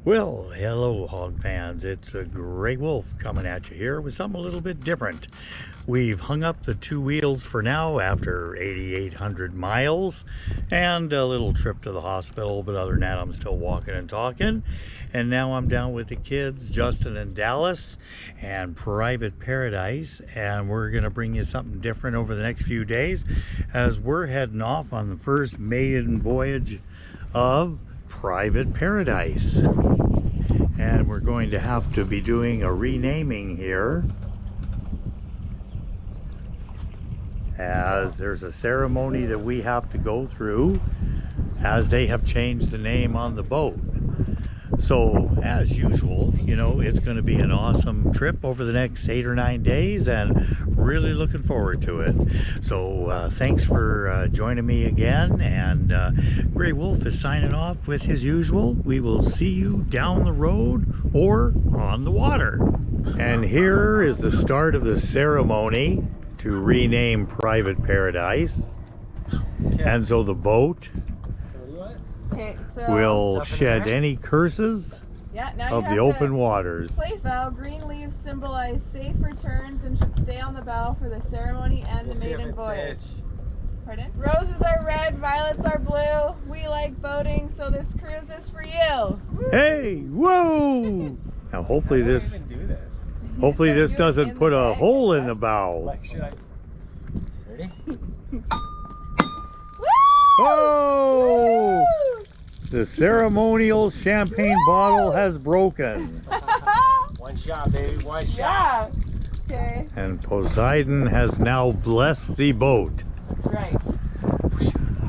Well, hello hog fans, it's a Gray Wolf coming at you here with something a little bit different. We've hung up the two wheels for now after 8,800 miles and a little trip to the hospital, but other than that I'm still walking and talking. And now I'm down with the kids, Justin and Dallas, and Private Paradise, and we're going to bring you something different over the next few days as we're heading off on the first maiden voyage of Private Paradise. And we're going to have to be doing a renaming here, as there's a ceremony that we have to go through as they have changed the name on the boat. So as usual, you know, it's going to be an awesome trip over the next 8 or 9 days and really looking forward to it. So thanks for joining me again, and Gray Wolf is signing off with his usual. We will see you down the road or on the water. And here is the start of the ceremony to rename Private Paradise. And so the boat will shed any curses of the open waters. Place bow. Green leaves symbolize safe returns and should stay on the bow for the ceremony and the maiden voyage. Pardon? Roses are red, violets are blue. We like boating, so this cruise is for you. Woo! Hey, whoa! Now hopefully this doesn't put a hole in the bow. Like, should I? Ready? Oh! The ceremonial champagne bottle has broken. One shot, baby, one shot. Yeah. Okay. And Poseidon has now blessed the boat. That's right.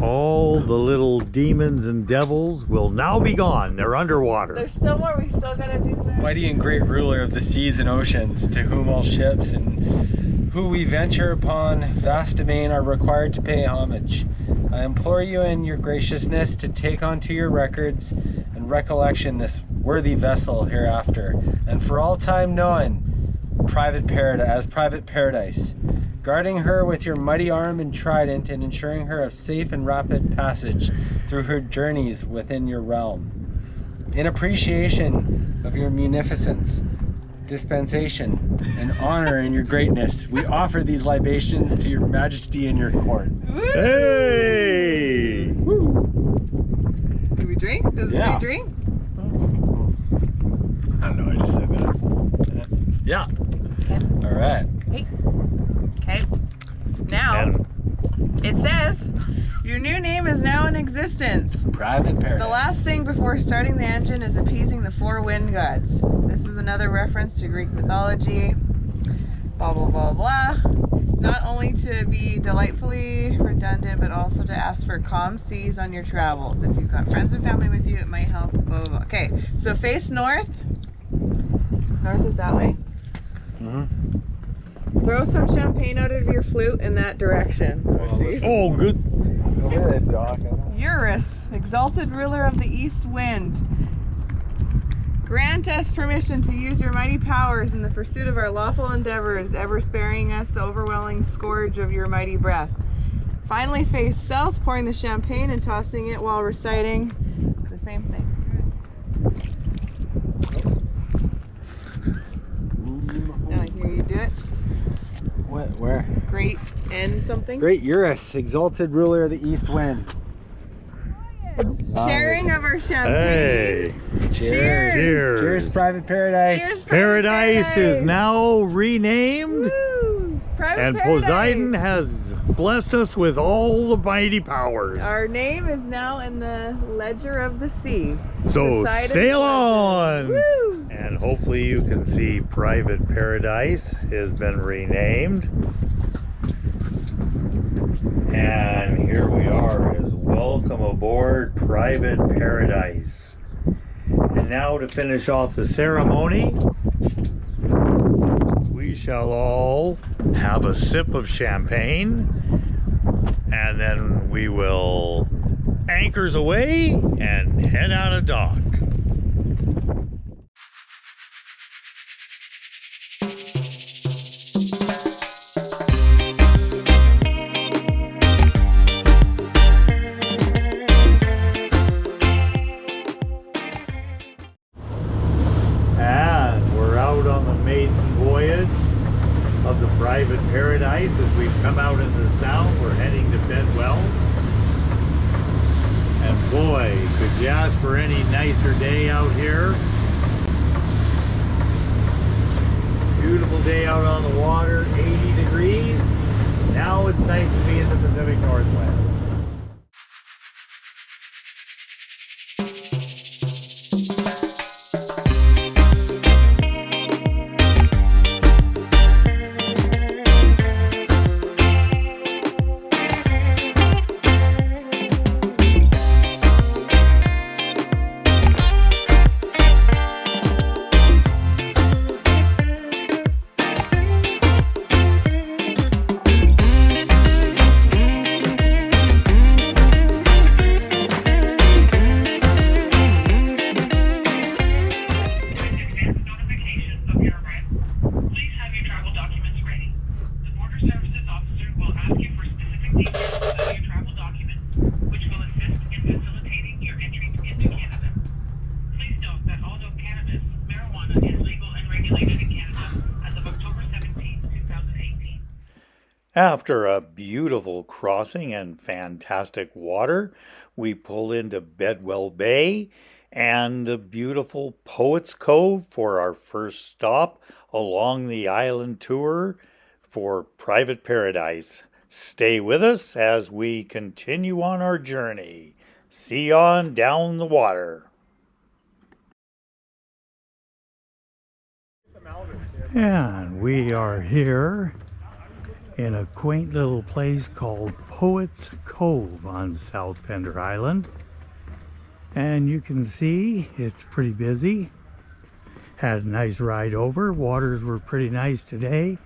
All the little demons and devils will now be gone. They're underwater. There's still more. We still gotta do that. Mighty and great ruler of the seas and oceans, to whom all ships and who we venture upon vast domain are required to pay homage. I implore you in your graciousness to take onto your records and recollection this worthy vessel hereafter, and for all time known Private Paradise, guarding her with your mighty arm and trident and ensuring her a safe and rapid passage through her journeys within your realm. In appreciation of your munificence, dispensation, and honor in your greatness, we offer these libations to your majesty in your court. Hey! Woo. Do we drink? Does it say drink? I don't know, I just said that. Yeah. Okay. All right. Hey. Okay. Now, it says, your new name is now in existence. Private Paradise. The last thing before starting the engine is appeasing the 4 wind gods. This is another reference to Greek mythology. Blah, blah, blah, blah. It's not only to be delightfully redundant, but also to ask for calm seas on your travels. If you've got friends and family with you, it might help. Blah, blah, blah. Okay, so face north. North is that way. Throw some champagne out of your flute in that direction. Oh, good. Over that dock. Eurus, exalted ruler of the east wind, grant us permission to use your mighty powers in the pursuit of our lawful endeavors, ever sparing us the overwhelming scourge of your mighty breath. Finally face south, pouring the champagne and tossing it while reciting the same thing. Now I hear you do it. What? Where? Great and something. Great Eurus, exalted ruler of the east wind. Sharing of our champagne. Hey! Cheers! Cheers! Cheers, Private Paradise. Cheers, Paradise is now renamed. Woo! Private And Paradise. Poseidon has blessed us with all the mighty powers. Our name is now in the ledger of the sea. So Poseidon's sail ledger. on! Woo! And hopefully you can see Private Paradise has been renamed. And here we are, is welcome aboard Private Paradise. And now to finish off the ceremony, we shall all have a sip of champagne, and then we will anchors away and head out of dock. private paradise. As we've come out into the sound, we're heading to Bedwell. And boy, could you ask for any nicer day out here? Beautiful day out on the water, 80 degrees. Now it's nice to be in the Pacific Northwest. After a beautiful crossing and fantastic water, we pull into Bedwell Bay and the beautiful Poets Cove for our first stop along the island tour for Private Paradise. Stay with us as we continue on our journey. See you on down the water. And we are here in a quaint little place called Poets Cove on South Pender Island. And you can see it's pretty busy. Had a nice ride over. Waters were pretty nice today.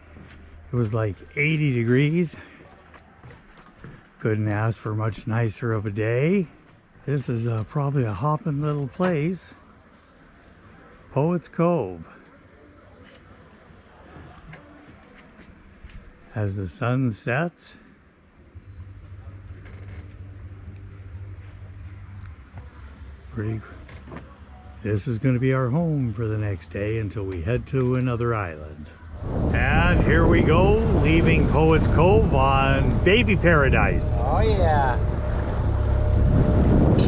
It was like 80 degrees. Couldn't ask for much nicer of a day. This is probably a hopping little place. Poets Cove. As the sun sets, this is going to be our home for the next day until we head to another island. And here we go, leaving Poets Cove on Baby Paradise. Oh yeah.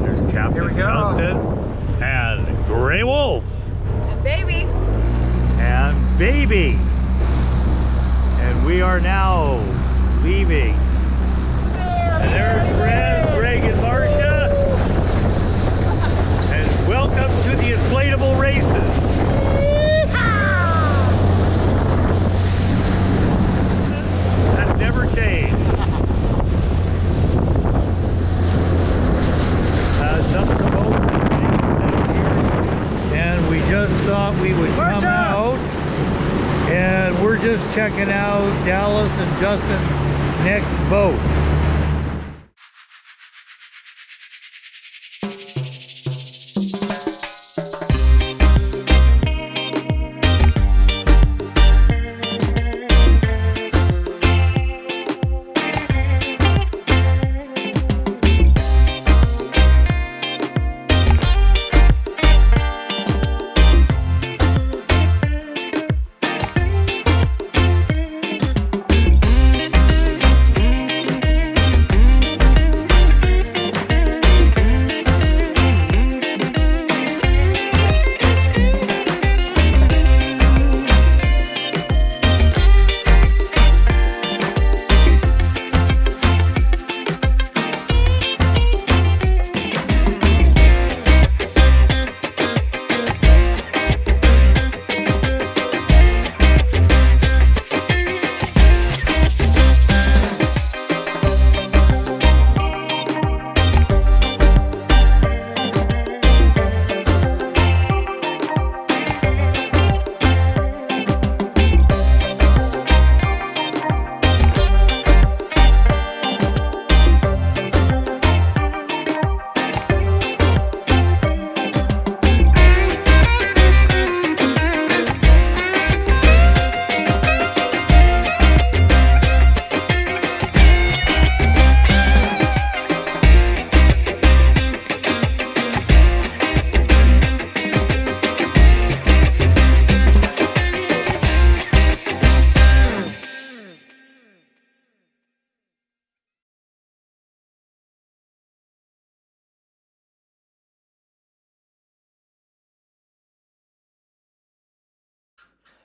There's Captain Justin and Grey Wolf. And Baby. And Baby. And we are now leaving. And there's Fred, Greg, and Marcia. And welcome to the inflatable races. That's never changed. Some of the boats and we just thought we would come out. And we're just checking out Dallas and Justin's next boat.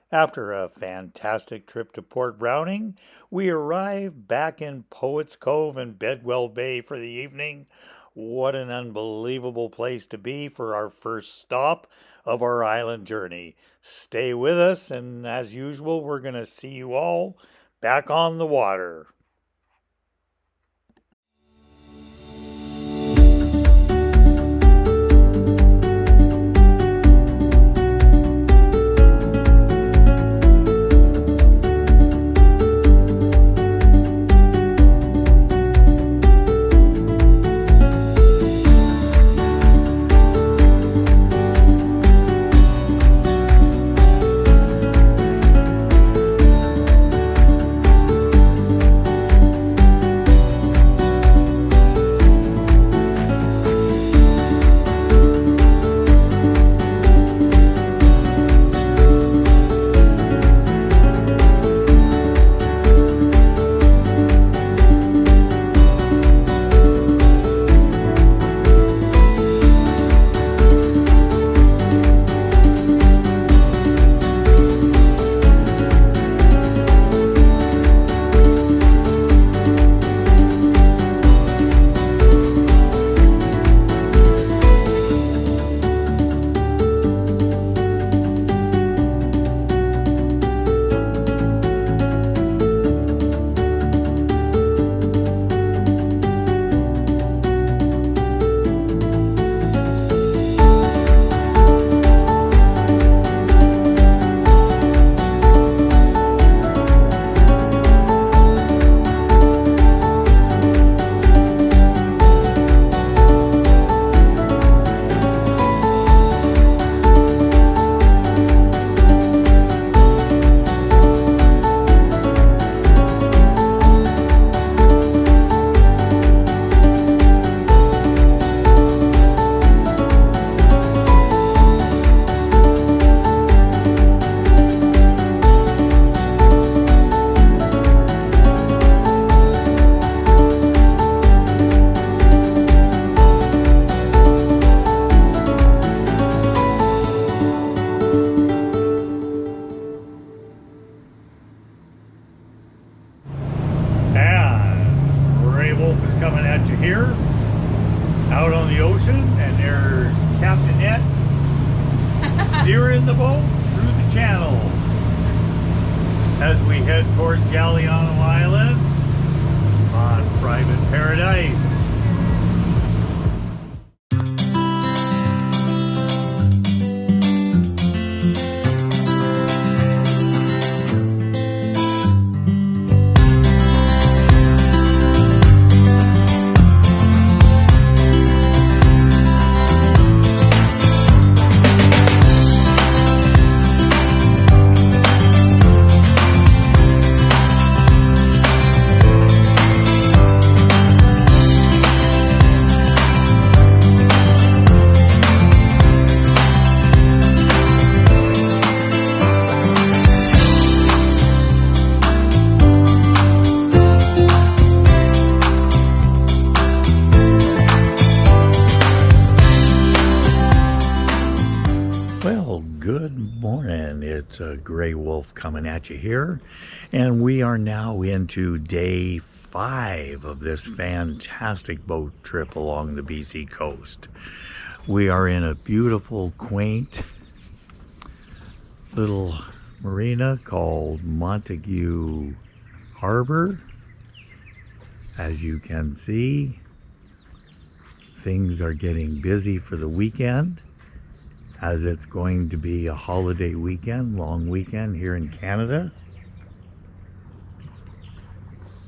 After a fantastic trip to Port Browning, we arrived back in Poets Cove and Bedwell Bay for the evening. What an unbelievable place to be for our first stop of our island journey. Stay with us, and as usual, we're going to see you all back on the water. Coming at you here out on the ocean, and there's Captain Ned steering the boat through the channel as we head towards Galiano Island on private paradise. Well, good morning. It's a Gray Wolf coming at you here, and we are now into day 5 of this fantastic boat trip along the BC coast. We are in a beautiful, quaint little marina called Montague Harbor. As you can see, things are getting busy for the weekend, as it's going to be a holiday weekend, long weekend here in Canada.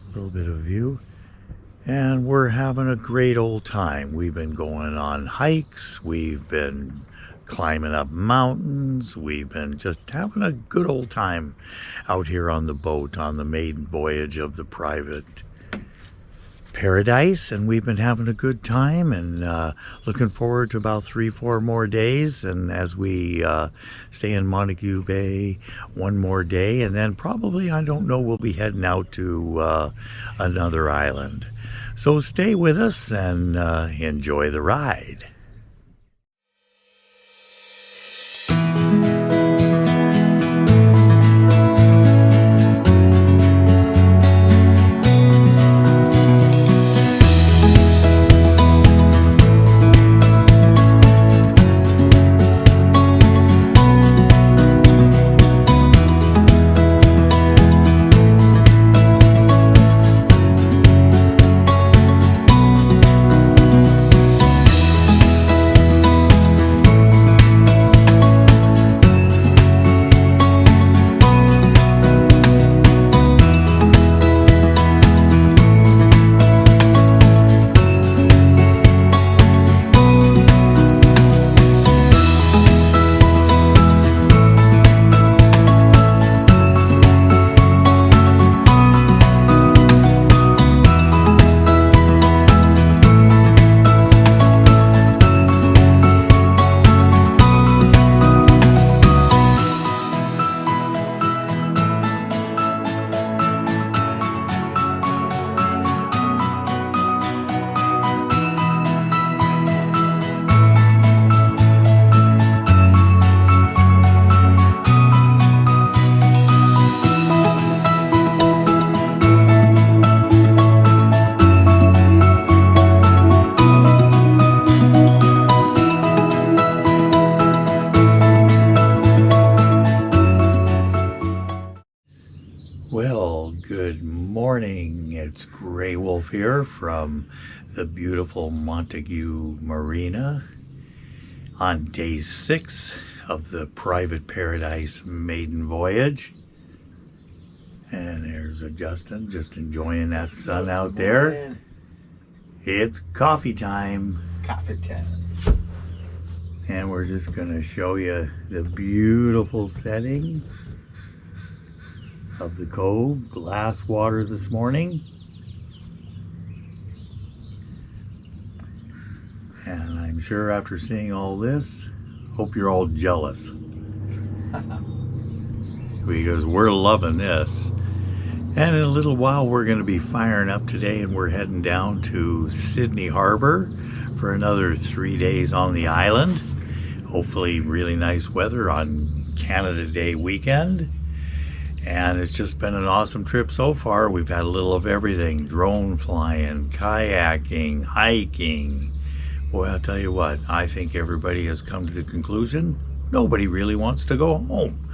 A little bit of view. And we're having a great old time. We've been going on hikes, we've been climbing up mountains, we've been just having a good old time out here on the boat on the maiden voyage of the private paradise, and we've been having a good time, and looking forward to about 3-4 more days, and as we stay in Montague Bay one more day, and then probably, I don't know, we'll be heading out to another island. So stay with us and enjoy the ride. morning. It's Grey Wolf here from the beautiful Montague Marina on day 6 of the Private Paradise maiden voyage. And there's Justin just enjoying that sun out there. It's coffee time. Coffee time. And we're just going to show you the beautiful setting of the cove. Glass water this morning. And I'm sure after seeing all this, hope you're all jealous. Because we're loving this. And in a little while we're going to be firing up today, and we're heading down to Sydney Harbor for another 3 days on the island. Hopefully really nice weather on Canada Day weekend. And it's just been an awesome trip so far. We've had a little of everything: drone flying, kayaking, hiking. Boy, I'll tell you what, I think everybody has come to the conclusion nobody really wants to go home.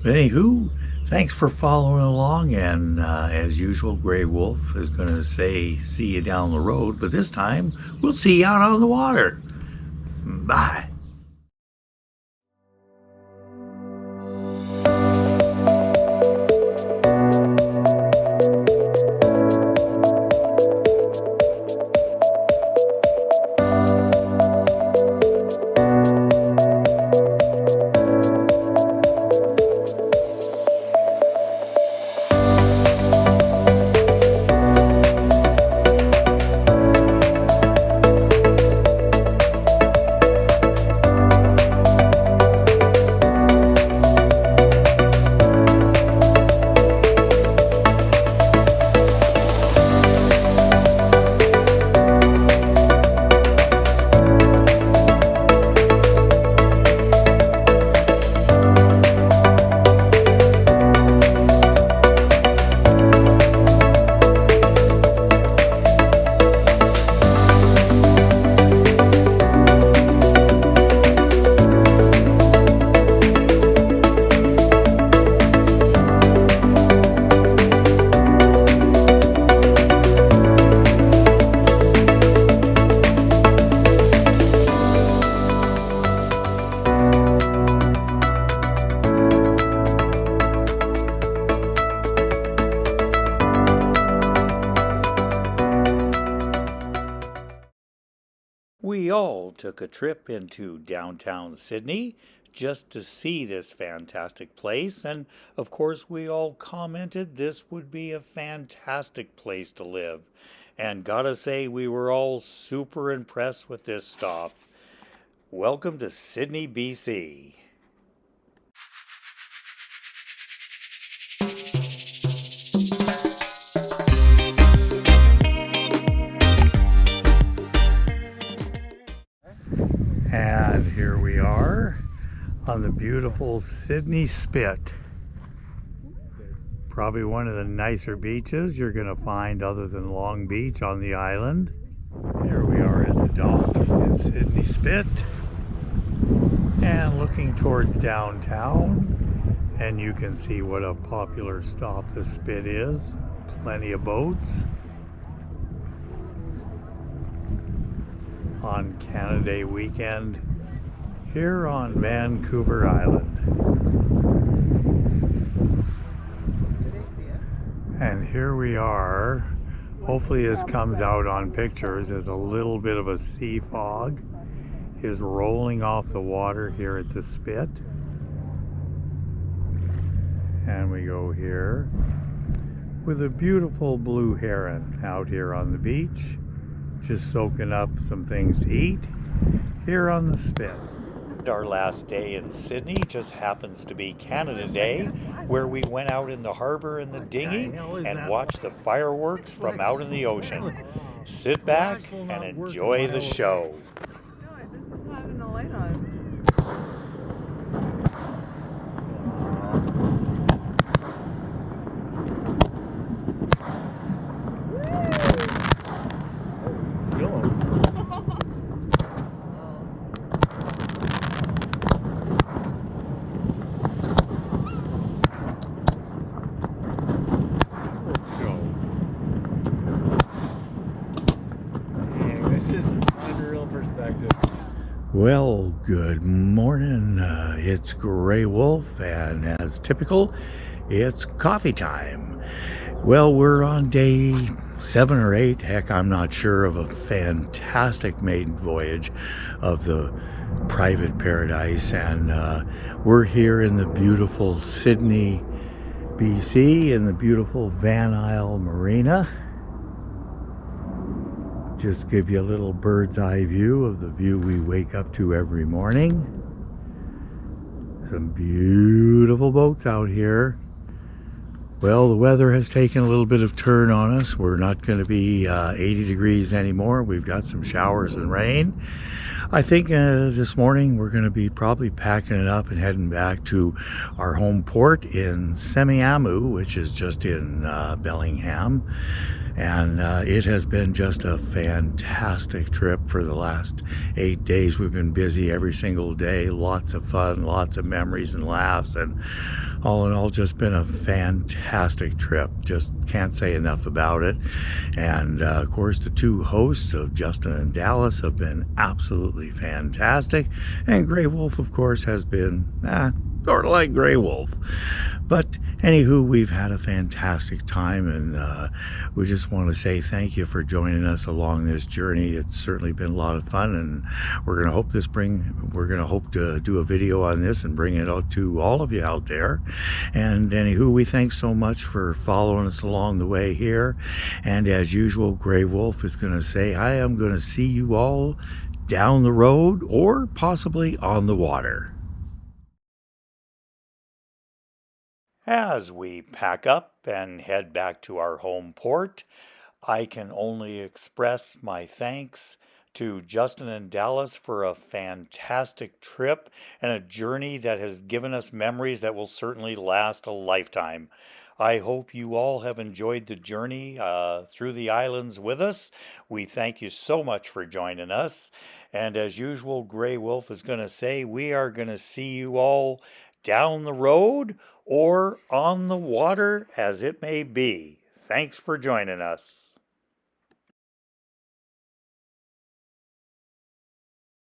But anywho, thanks for following along, and as usual, Grey Wolf is going to say see you down the road, but this time we'll see you out on the water. Bye. We all took a trip into downtown Sydney just to see this fantastic place, and of course we all commented this would be a fantastic place to live. And gotta say, we were all super impressed with this stop. Welcome to Sydney, BC. And here we are on the beautiful Sydney Spit. Probably one of the nicer beaches you're going to find other than Long Beach on the island. Here we are at the dock in Sydney Spit, and looking towards downtown, and you can see what a popular stop the Spit is. Plenty of boats on Canada Day weekend here on Vancouver Island. And here we are. Hopefully this comes out on pictures, as a little bit of a sea fog is rolling off the water here at the Spit. And we go here with a beautiful blue heron out here on the beach, just soaking up some things to eat here on the Spit. Our last day in Sydney just happens to be Canada Day, where we went out in the harbor in the dinghy and watched the fireworks from out in the ocean. Sit back and enjoy the show. No, this is having the light on. Show. Good morning. It's Gray Wolf, and as typical, it's coffee time. Well, we're on day 7 or 8. Heck, I'm not sure, of a fantastic maiden voyage of the Private Paradise, and we're here in the beautiful Sydney, BC, in the beautiful Van Isle Marina. Just give you a little bird's eye view of the view we wake up to every morning. Some beautiful boats out here. Well, the weather has taken a little bit of turn on us. We're not going to be 80 degrees anymore. We've got some showers and rain. I think this morning we're going to be probably packing it up and heading back to our home port in Semiahmoo, which is just in Bellingham. And it has been just a fantastic trip for the last 8 days. We've been busy every single day, lots of fun, lots of memories and laughs, and all in all, just been a fantastic trip. Just can't say enough about it. And of course, the two hosts of Justin and Dallas have been absolutely fantastic. And Gray Wolf, of course, has been sort of like Gray Wolf. But anywho, we've had a fantastic time, and we just want to say thank you for joining us along this journey. It's certainly been a lot of fun, and we're going to hope to do a video on this and bring it out to all of you out there. And anywho, we thank so much for following us along the way here. And as usual, Gray Wolf is going to say, I am going to see you all down the road or possibly on the water. As we pack up and head back to our home port, I can only express my thanks to Justin and Dallas for a fantastic trip and a journey that has given us memories that will certainly last a lifetime. I hope you all have enjoyed the journey through the islands with us. We thank you so much for joining us. And as usual, Gray Wolf is going to say, we are going to see you all down the road or on the water, as it may be. Thanks for joining us.